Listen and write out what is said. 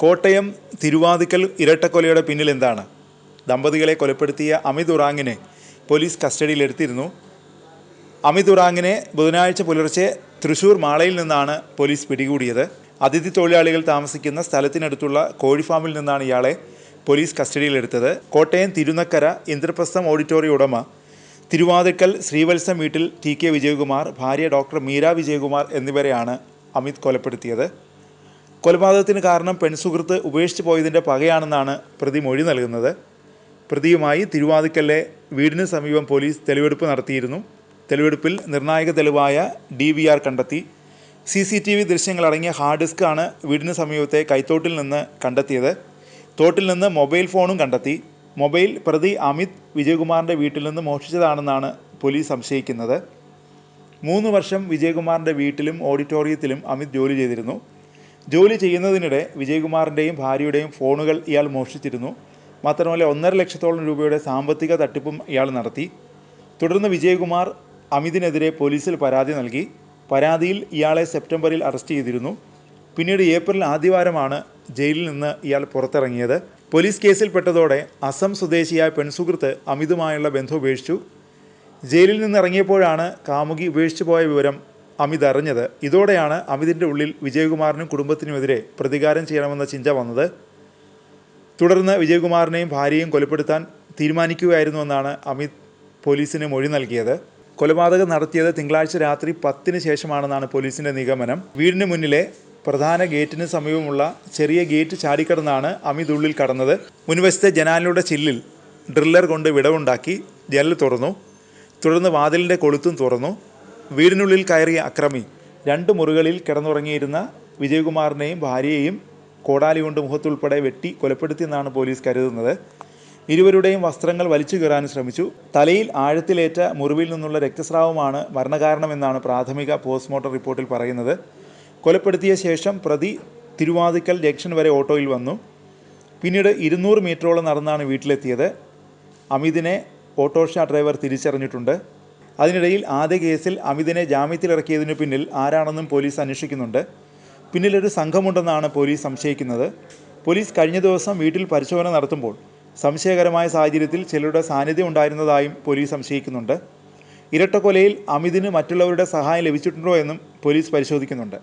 കോട്ടയം തിരുവാതിക്കൽ ഇരട്ടക്കൊലയുടെ പിന്നിൽ എന്താണ്? ദമ്പതികളെ കൊലപ്പെടുത്തിയ അമിത് ഉറാങ്ങിനെ പോലീസ് കസ്റ്റഡിയിലെടുത്തിരുന്നു. അമിത് ഉറാങ്ങിനെ ബുധനാഴ്ച പുലർച്ചെ തൃശൂർ മാളയിൽ നിന്നാണ് പോലീസ് പിടികൂടിയത്. അതിഥി തൊഴിലാളികൾ താമസിക്കുന്ന സ്ഥലത്തിനടുത്തുള്ള കോഴിഫാമിൽ നിന്നാണ് ഇയാളെ പോലീസ് കസ്റ്റഡിയിലെടുത്തത്. കോട്ടയം തിരുനക്കര ഇന്ദ്രപ്രസ്ഥം ഓഡിറ്റോറിയം ഉടമ തിരുവാതിക്കൽ ശ്രീവത്സം വീട്ടിൽ TK വിജയകുമാർ, ഭാര്യ ഡോക്ടർ മീര വിജയകുമാർ എന്നിവരെയാണ് അമിത് കൊലപ്പെടുത്തിയത്. കൊലപാതകത്തിന് കാരണം പെൺസുഹൃത്ത് ഉപേക്ഷിച്ച് പോയതിൻ്റെ പകയാണെന്നാണ് പ്രതി മൊഴി നൽകുന്നത്. പ്രതിയുമായി തിരുവാതിക്കലിലെ വീടിന് സമീപം പോലീസ് തെളിവെടുപ്പ് നടത്തിയിരുന്നു. തെളിവെടുപ്പിൽ നിർണായക തെളിവായ DVR കണ്ടെത്തി. CCTV ദൃശ്യങ്ങളടങ്ങിയ ഹാർഡ് ഡിസ്ക്കാണ് വീടിന് സമീപത്തെ കൈത്തോട്ടിൽ നിന്ന് കണ്ടെത്തിയത്. തോട്ടിൽ നിന്ന് മൊബൈൽ ഫോണും കണ്ടെത്തി. മൊബൈൽ പ്രതി അമിത് വിജയകുമാറിൻ്റെ വീട്ടിൽ നിന്ന് മോഷ്ടിച്ചതാണെന്നാണ് പോലീസ് സംശയിക്കുന്നത്. 3 വർഷം വിജയകുമാറിൻ്റെ വീട്ടിലും ഓഡിറ്റോറിയത്തിലും അമിത് ജോലി ചെയ്തിരുന്നു. ജോലി ചെയ്യുന്നതിനിടെ വിജയകുമാറിൻ്റെയും ഭാര്യയുടെയും ഫോണുകൾ ഇയാൾ മോഷ്ടിച്ചിരുന്നു. മാത്രമല്ല 1.5 ലക്ഷത്തോളം രൂപയുടെ സാമ്പത്തിക തട്ടിപ്പും ഇയാൾ നടത്തി. തുടർന്ന് വിജയകുമാർ അമിതിനെതിരെ പോലീസിൽ പരാതി നൽകി. പരാതിയിൽ ഇയാളെ സെപ്റ്റംബറിൽ അറസ്റ്റ് ചെയ്തിരുന്നു. പിന്നീട് ഏപ്രിൽ ആദ്യവാരമാണ് ജയിലിൽ നിന്ന് ഇയാൾ പുറത്തിറങ്ങിയത്. പോലീസ് കേസിൽപ്പെട്ടതോടെ അസം സ്വദേശിയായ പെൺസുഹൃത്ത് അമിതുമായുള്ള ബന്ധം ഉപേക്ഷിച്ചു. ജയിലിൽ നിന്നിറങ്ങിയപ്പോഴാണ് കാമുകി ഉപേക്ഷിച്ചു പോയ വിവരം അമിത് അറിഞ്ഞത്. ഇതോടെയാണ് അമിതിൻ്റെ ഉള്ളിൽ വിജയകുമാറിനും കുടുംബത്തിനുമെതിരെ പ്രതികാരം ചെയ്യണമെന്ന ചിന്ത വന്നത്. തുടർന്ന് വിജയകുമാറിനെയും ഭാര്യയെയും കൊലപ്പെടുത്താൻ തീരുമാനിക്കുകയായിരുന്നുവെന്നാണ് അമിത് പോലീസിന് മൊഴി നൽകിയത്. കൊലപാതകം നടത്തിയത് തിങ്കളാഴ്ച രാത്രി 10-ന് ശേഷമാണെന്നാണ് പോലീസിൻ്റെ നിഗമനം. വീടിന് മുന്നിലെ പ്രധാന ഗേറ്റിന് സമീപമുള്ള ചെറിയ ഗേറ്റ് ചാടിക്കടന്നാണ് അമിത് ഉള്ളിൽ കടന്നത്. മുൻവശത്തെ ജനാലിലൂടെ ചില്ലിൽ ഡ്രില്ലർ കൊണ്ട് വിടവുണ്ടാക്കി ജനൽ തുറന്നു. തുടർന്ന് വാതിലിൻ്റെ കൊളുത്തും തുറന്നു. വീടിനുള്ളിൽ കയറിയ അക്രമി 2 മുറികളിൽ കിടന്നുറങ്ങിയിരുന്ന വിജയകുമാറിനെയും ഭാര്യയെയും കോടാലി കൊണ്ട് മുഖത്തുൾപ്പെടെ വെട്ടി കൊലപ്പെടുത്തിയെന്നാണ് പോലീസ് കരുതുന്നത്. ഇരുവരുടെയും വസ്ത്രങ്ങൾ വലിച്ചു കീറാനും ശ്രമിച്ചു. തലയിൽ ആഴത്തിലേറ്റ മുറിവിൽ നിന്നുള്ള രക്തസ്രാവമാണ് മരണകാരണമെന്നാണ് പ്രാഥമിക പോസ്റ്റ്മോർട്ടം റിപ്പോർട്ടിൽ പറയുന്നത്. കൊലപ്പെടുത്തിയ ശേഷം പ്രതി തിരുവാതിക്കൽ ജംഗ്ഷൻ വരെ ഓട്ടോയിൽ വന്നു. പിന്നീട് 200 മീറ്ററോളം നടന്നാണ് വീട്ടിലെത്തിയത്. അമിതിനെ ഓട്ടോറിക്ഷ ഡ്രൈവർ തിരിച്ചറിഞ്ഞിട്ടുണ്ട്. അതിനിടയിൽ ആദ്യ കേസിൽ അമിതിനെ ജാമ്യത്തിലിറക്കിയതിനു പിന്നിൽ ആരാണെന്നും പോലീസ് അന്വേഷിക്കുന്നുണ്ട്. പിന്നിലൊരു സംഘമുണ്ടെന്നാണ് പോലീസ് സംശയിക്കുന്നത്. പോലീസ് കഴിഞ്ഞ ദിവസം വീട്ടിൽ പരിശോധന നടത്തുമ്പോൾ സംശയകരമായ സാഹചര്യത്തിൽ ചിലരുടെ സാന്നിധ്യം ഉണ്ടായിരുന്നതായും പോലീസ് സംശയിക്കുന്നുണ്ട്. ഇരട്ടക്കൊലയിൽ അമിതിന് മറ്റുള്ളവരുടെ സഹായം ലഭിച്ചിട്ടുണ്ടോ എന്നും പോലീസ് പരിശോധിക്കുന്നുണ്ട്.